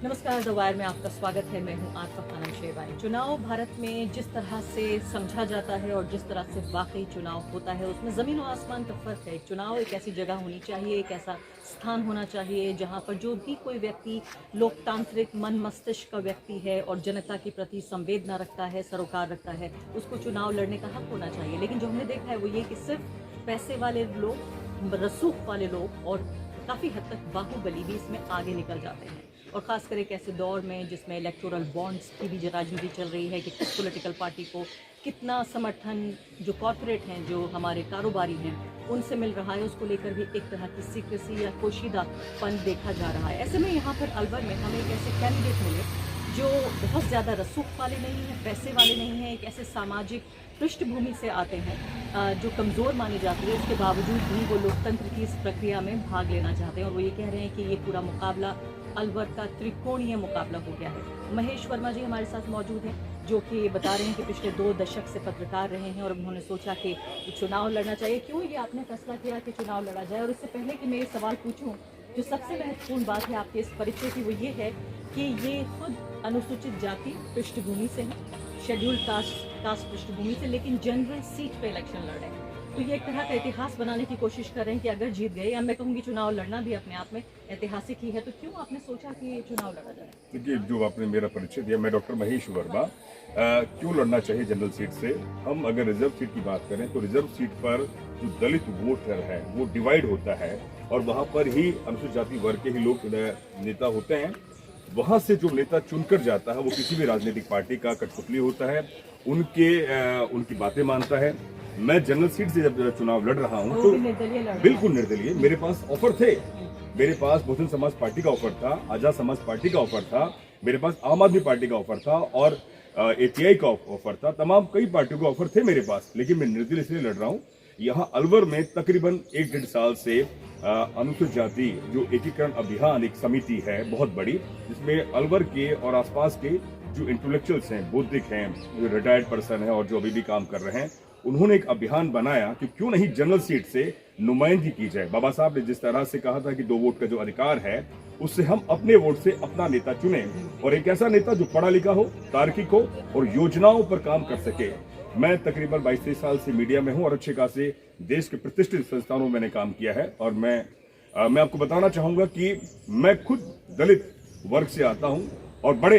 नमस्कार, the wire में आपका स्वागत है। मैं हूं आतिफ खानम शेरवानी। चुनाव भारत में जिस तरह से समझा जाता है और जिस तरह से वाकई चुनाव होता है उसमें ज़मीन और आसमान का फ़र्क है। एक चुनाव एक ऐसी जगह होनी चाहिए, एक ऐसा स्थान होना चाहिए जहां पर जो भी कोई व्यक्ति लोकतांत्रिक मन मस्तिष्क का व्यक्ति है और जनता के प्रति संवेदना रखता है, सरोकार रखता है, उसको चुनाव लड़ने का हक होना चाहिए। लेकिन जो हमने देखा है वो ये कि सिर्फ पैसे वाले लोग, रसूख वाले लोग और काफ़ी हद तक बाहुबली भी इसमें आगे निकल जाते हैं। और ख़ासकर एक ऐसे दौर में जिसमें इलेक्टोरल बॉन्ड्स की भी राजनीति चल रही है कि किस पॉलिटिकल पार्टी को कितना समर्थन जो कॉर्पोरेट हैं, जो हमारे कारोबारी हैं, उनसे मिल रहा है, उसको लेकर भी एक तरह की सीक्रेसी या पोशीदापन देखा जा रहा है। ऐसे में यहाँ पर अलवर में हमें एक ऐसे कैंडिडेट मिले जो बहुत ज़्यादा रसूख वाले नहीं हैं, पैसे वाले नहीं हैं, एक ऐसे सामाजिक पृष्ठभूमि से आते हैं जो कमज़ोर मानी जाती है। उसके बावजूद भी वो लोकतंत्र की इस प्रक्रिया में भाग लेना चाहते हैं और वो ये कह रहे हैं कि ये पूरा मुकाबला अलवर का त्रिकोणीय मुकाबला हो गया है। महेश वर्मा जी हमारे साथ मौजूद हैं, जो कि बता रहे हैं कि पिछले 2 दशक से पत्रकार रहे हैं और उन्होंने सोचा कि चुनाव लड़ना चाहिए। क्यों ये आपने फैसला किया कि चुनाव लड़ा जाए? और इससे पहले कि मैं ये सवाल पूछूं, जो सबसे महत्वपूर्ण बात है आपके इस परिचय की, वो ये है कि ये खुद अनुसूचित जाति पृष्ठभूमि से हैं, शेड्यूल्ड कास्ट पृष्ठभूमि से, लेकिन जनरल सीट पे इलेक्शन लड़ रहे हैं। तो ये एक तरह का इतिहास बनाने की कोशिश कर रहे हैं कि अगर जीत गए, या मैं कहूँगी चुनाव लड़ना भी अपने आप में ऐतिहासिक ही है, तो क्यों आपने सोचा कि ये चुनाव लड़ा जाए? देखिए, जो आपने मेरा परिचय दिया, मैं डॉक्टर महेश वर्मा। क्यों लड़ना चाहिए जनरल सीट से? हम अगर रिजर्व सीट की बात करें तो रिजर्व सीट पर जो दलित वोटर है वो डिवाइड होता है और वहाँ पर ही अनुसूचित जाति वर्ग के ही लोग नेता होते हैं। वहाँ से जो नेता चुनकर जाता है वो किसी भी राजनीतिक पार्टी का कठपुतली होता है, उनकी बातें मानता है। मैं जनरल सीट से जब चुनाव लड़ रहा हूँ तो बिल्कुल निर्दलीय, मेरे पास ऑफर थे। मेरे पास बहुजन समाज पार्टी का ऑफर था, आजाद समाज पार्टी का ऑफर था, मेरे पास आम आदमी पार्टी का ऑफर था और एटीआई का ऑफर था। तमाम कई पार्टियों के ऑफर थे मेरे पास, लेकिन मैं निर्दलीय इसलिए लड़ रहा हूँ। यहाँ अलवर में तकरीबन 1-1.5 साल से अनुसूचित जाति जो एकीकरण अभियान एक समिति है बहुत बड़ी, जिसमें अलवर के और आसपास के जो इंटेलेक्चुअल्स हैं, बौद्धिक हैं, जो रिटायर्ड पर्सन है और जो अभी भी काम कर रहे हैं, उन्होंने एक अभियान बनाया कि क्यों नहीं जनरल सीट से नुमाइंदगी की जाए। बाबा साहब ने जिस तरह से कहा था कि 2 वोट का जो अधिकार है उससे हम अपने वोट से अपना नेता चुने और एक ऐसा नेता जो पढ़ा लिखा हो, तार्किक हो और योजनाओं पर काम कर सके। मैं तकरीबन 22-23 साल से मीडिया में हूं और अच्छे खासे देश के प्रतिष्ठित संस्थानों में मैंने काम किया है और मैं आपको बताना चाहूंगा कि मैं खुद दलित वर्ग से आता हूं और बड़े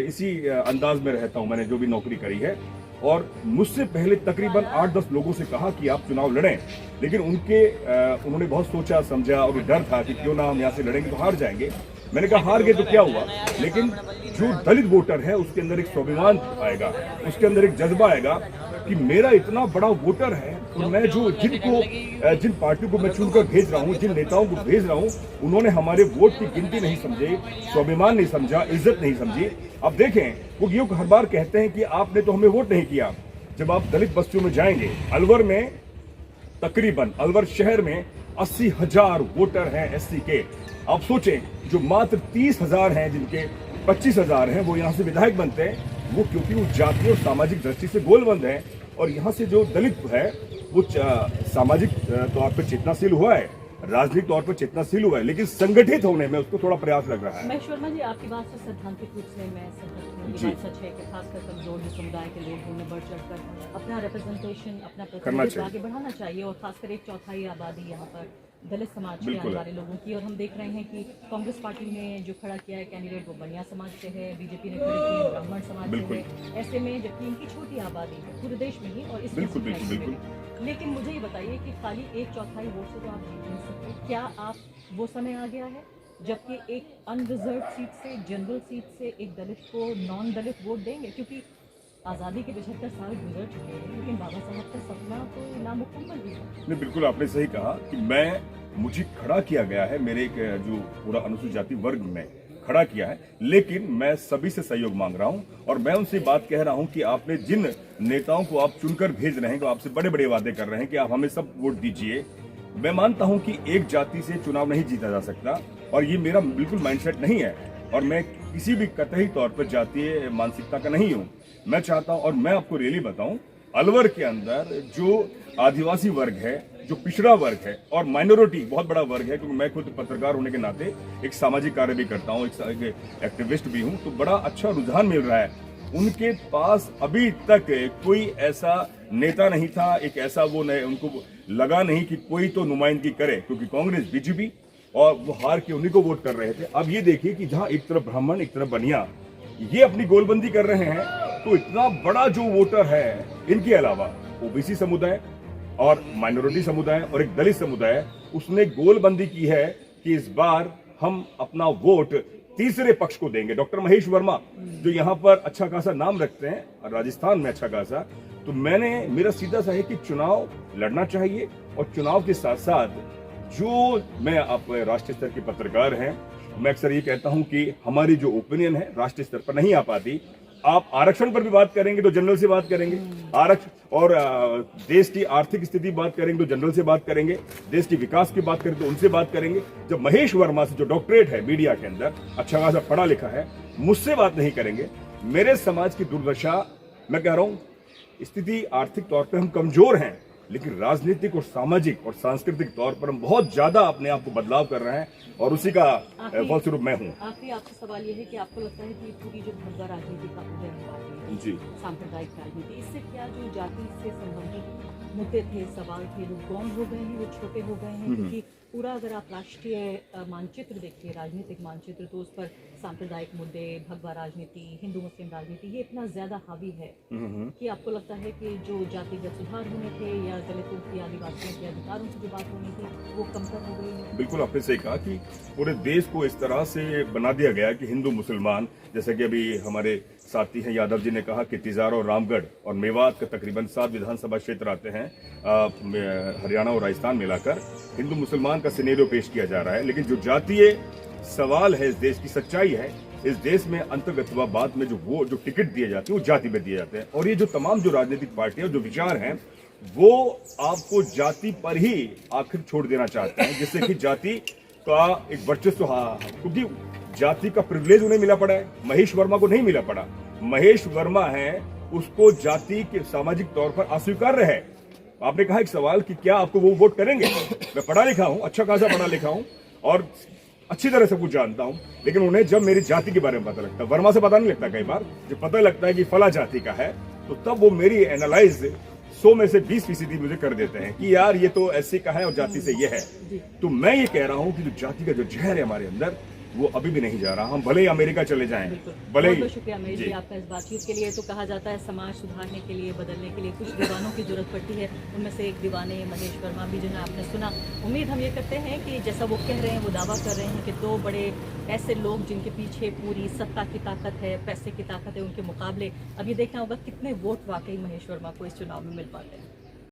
इसी अंदाज में रहता हूं। मैंने जो भी नौकरी करी है और मुझसे पहले तकरीबन 8-10 लोगों से कहा कि आप चुनाव लड़ें, लेकिन उन्होंने बहुत सोचा समझा और डर था कि क्यों ना हम यहाँ से लड़ेंगे तो हार जाएंगे। मैंने कहा हार गए तो क्या हुआ, लेकिन जो दलित वोटर है उसके अंदर एक स्वाभिमान आएगा, उसके अंदर एक जज्बा आएगा कि मेरा इतना बड़ा वोटर है और मैं जिन पार्टियों को मैं चुनकर भेज रहा हूँ, जिन नेताओं को भेज रहा हूँ, उन्होंने हमारे वोट की गिनती नहीं समझे, स्वाभिमान नहीं समझा, इज्जत नहीं समझी। अब देखें, वो ये हर बार कहते हैं कि आपने तो हमें वोट नहीं किया। जब आप दलित बस्तियों में जाएंगे, अलवर में तकरीबन अलवर शहर में 80,000 वोटर हैं एससी के। आप सोचें, जो मात्र 30,000 हैं, जिनके 25,000 हैं वो यहाँ से विधायक बनते हैं, वो क्योंकि वो जातीय और सामाजिक दृष्टि से गोलबंद है। और यहाँ से जो दलित है वो सामाजिक तौर पर चेतनाशील हुआ है, राजनीतिक तौर पर चेतनाशील हुआ है, लेकिन संगठित होने में उसको थोड़ा प्रयास लग रहा है। महेश वर्मा जी, आपकी बात से सैद्धांतिक रूप से मैं सहमत हूँ। ये बात सच है कि खासकर कमजोर जो समुदाय के लोग उन्हें बढ़ चढ़कर अपना रिप्रेजेंटेशन, अपना प्रतिनिधित्व आगे बढ़ाना चाहिए और खासकर 1/4 आबादी यहाँ पर दलित समाज के आने वाले लोगों की। और हम देख रहे हैं कि कांग्रेस पार्टी ने जो खड़ा किया है कैंडिडेट वो बनिया समाज से है, बीजेपी ने खड़ी की है ब्राह्मण समाज से है। ऐसे में जबकि इनकी छोटी आबादी है पूरे देश में ही और इस लेकिन मुझे ये बताइए कि खाली 1/4 वोट से तो आप जीत नहीं सकते। क्या आप वो समय आ गया है जबकि एक अनरिजर्व सीट से, जनरल सीट से एक दलित को नॉन दलित वोट देंगे? क्योंकि आज़ादी के 75 साल गुजर चुके हैं, लेकिन बाबा साहब का सपना तो नामुकम्मल भी है। नहीं, बिल्कुल आपने सही कहा कि मुझे खड़ा किया गया है, मेरे एक जो पूरा अनुसूचित जाति वर्ग में खड़ा किया है, लेकिन मैं सभी से सहयोग मांग रहा हूं और मैं उनसे बात कह रहा हूं कि आपने जिन नेताओं को आप चुनकर भेज रहे हैं, तो आपसे बड़े बड़े वादे कर रहे हैं कि आप हमें सब वोट दीजिए। मैं मानता हूं कि एक जाति से चुनाव नहीं जीता जा सकता और ये मेरा बिल्कुल माइंडसेट नहीं है और मैं किसी भी कतई तौर पर जातीय मानसिकता का नहीं हूँ। मैं चाहता हूँ और मैं आपको रियली बताऊं, अलवर के अंदर जो आदिवासी वर्ग है जो पिछड़ा वर्ग है और माइनॉरिटी बहुत बड़ा वर्ग है, क्योंकि मैं खुद पत्रकार होने के नाते एक सामाजिक कार्य भी करता हूँ, एक एक्टिविस्ट भी हूँ, तो बड़ा अच्छा रुझान मिल रहा है। उनके पास अभी तक कोई ऐसा नेता नहीं था, एक ऐसा वो उनको लगा नहीं कि कोई तो नुमाइंदगी करे, क्योंकि कांग्रेस बीजेपी और वो हार के उन्हीं को वोट कर रहे थे। अब ये देखिए कि जहां एक तरफ ब्राह्मण एक तरफ बनिया ये अपनी गोलबंदी कर रहे हैं, तो इतना बड़ा जो वोटर है, इनके अलावा ओबीसी समुदाय और माइनॉरिटी समुदाय और एक दलित समुदाय, उसने गोलबंदी की है कि इस बार हम अपना वोट तीसरे पक्ष को देंगे। डॉक्टर महेश वर्मा जो यहाँ पर अच्छा खासा नाम रखते हैं और राजस्थान में अच्छा खासा, तो मेरा सीधा सा है कि चुनाव लड़ना चाहिए और चुनाव के साथ साथ जो मैं आप राष्ट्रीय स्तर के पत्रकार हैं, मैं अक्सर ये कहता हूं कि हमारी जो ओपिनियन है राष्ट्रीय स्तर पर नहीं आ पाती। आप आरक्षण पर भी बात करेंगे तो जनरल से बात करेंगे, आरक्षण और देश की आर्थिक स्थिति बात करेंगे तो जनरल से बात करेंगे, देश की विकास की बात करें तो उनसे बात करेंगे। जब महेश वर्मा से जो डॉक्टरेट है मीडिया के अंदर, अच्छा खासा पढ़ा लिखा है, मुझसे बात नहीं करेंगे। मेरे समाज की दुर्दशा, मैं कह रहा हूं, स्थिति आर्थिक तौर पर हम कमजोर हैं, लेकिन राजनीतिक और सामाजिक और सांस्कृतिक तौर पर हम बहुत ज्यादा अपने आप को बदलाव कर रहे हैं और उसी का फलस्वरूप मैं हूँ। आखिरी आपसे सवाल ये है कि आपको लगता है कि पूरी जो भगवा राजनीति का उदय हुआ है, जी, सांप्रदायिक राजनीति, इससे क्या जो जाति से संबंधित मुद्दे थे, सवाल थे, वो गौण हो गए हैं, वो छोटे हो गए हैं? क्योंकि पूरा अगर आप राष्ट्रीय मानचित्र देखिए, राजनीतिक मानचित्र, तो उस पर सांप्रदायिक मुद्दे, भगवा राजनीति, हिंदू मुस्लिम राजनीति, ये इतना ज्यादा हावी है कि आपको लगता है कि जो जातिगत सुधार होने थे या दलितों की, आदिवासियों के अधिकारों की जो बात होनी थी, वो कमतर हो गई है? बिल्कुल आपने सही कहा कि पूरे देश को इस तरह से बना दिया गया कि हिंदू मुसलमान, जैसे कि अभी हमारे साथी हैं यादव जी ने कहा कि तिजारा और रामगढ़ और मेवात का तकरीबन 7 विधानसभा क्षेत्र आते हैं हरियाणा और राजस्थान मिलाकर, हिंदू मुसलमान का सिनेरियो पेश किया जा रहा है। लेकिन जो जातीय सवाल है, इस देश की सच्चाई है, इस देश में अंतर्गतवाद में जो टिकट दिए जाते हैं वो जाति में दिए जाते हैं, और ये जो तमाम जो राजनीतिक पार्टियां जो विचार हैं वो आपको जाति पर ही आखिर छोड़ देना चाहते हैं, जिससे कि जाति का एक वर्चस्व, क्योंकि जाति का प्रिविलेज उन्हें मिला पड़ा है, महेश वर्मा को नहीं मिला पड़ा। महेश वर्मा है, उसको जाति के सामाजिक तौर पर अस्वीकार्य है। आपने कहा एक सवाल कि क्या आपको वो वोट करेंगे? मैं पढ़ा लिखा हूं, अच्छा खासा पढ़ा लिखा हूं और अच्छी तरह से कुछ जानता हूं, लेकिन उन्हें जब मेरी जाति के बारे में पता लगता है, वर्मा से पता नहीं लगता, कई बार जब पता लगता है कि फला जाति का है, तो तब वो मेरी एनालाइज 100 में से 20% मुझे कर देते हैं कि यार ये तो ऐसे का है और जाति से ये है। तो मैं ये कह रहा हूं कि जो जाति का जो जहर है हमारे अंदर, वो अभी भी नहीं जा रहा। हम भले ही अमेरिका चले जाएं, भले ही। बहुत शुक्रिया महेश जी आपका इस बातचीत के लिए। तो कहा जाता है समाज सुधारने के लिए, बदलने के लिए कुछ दीवानों की जरूरत पड़ती है, उनमें से एक दीवाने महेश वर्मा भी, जिन्हें आपने सुना। उम्मीद हम ये करते हैं कि जैसा वो कह रहे हैं, वो दावा कर रहे हैं कि 2 बड़े ऐसे लोग जिनके पीछे पूरी सत्ता की ताकत है, पैसे की ताकत है, उनके मुकाबले अब ये देखना होगा कितने वोट वाकई महेश वर्मा को इस चुनाव में मिल पाते हैं।